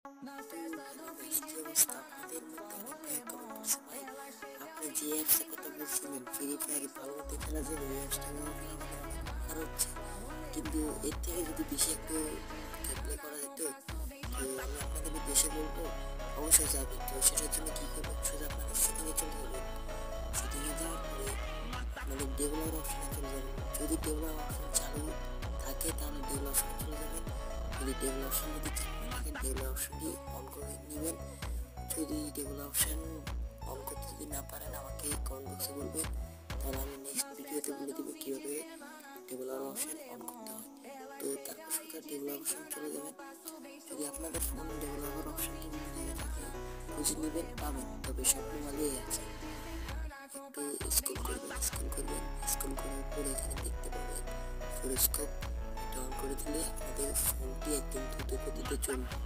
তো hello guys, কি অবস্থা আপনাদের? মধ্যে অনেক ভাই কমেন্ট করছে, ভাই আপনি যে অ্যাপসের কথা বলছিলেন ফ্রি ফায়ার ভালো মতো খেলা যাবে, ওই অ্যাপসটা আমাদের অনেক উপকার হচ্ছে, কিন্তু এর থেকে যদি বেশি একটু গেম প্লে করা যেত তো আমি আপনাদের উদ্দেশ্যে বলবো অবশ্যই যাবেন। তো সেটার জন্য কী করবেন, শুধু আপনাদের সেটিংয়ে চলে যাবেন। সেটিংয়ে যাওয়ার পরে আপনাদের ডেভেলপার অপশনে চলে যাবেন। যদি ডেভেলপার অপশন চালু থাকে তাহলে ডেভেলপ অপশনে চলে যাবেন। যদি টেবিল অপশন যদি চালু না থাকে টেবিল অপশনটি অন করে নেবেন। যদি টেবিল অপশন অন করতে যদি না পারেন আমাকে কমেন্ট বক্সে বলবেন, তাহলে আমি নেক্সট ভিডিওতে বলে দেবো কীভাবে টেবিল অপশন অন করতে হয়। তো তারপর সোজা টেবিল অপশন চলে যাবেন। যদি আপনাদের ফোন ডেভেলপার অপশনটি বিভিন্ন জায়গায় থাকে খুঁজে নেবেন, পাবেন, তবে সব মোবাইলেই আছে। একটু স্ক্রল করার পরে এখানে দেখতে পাবেন ফোরস্কোপ। এটা অন করে দিলে আপনাদের ফোনটি একদম দ্রুত গতিতে চলবে।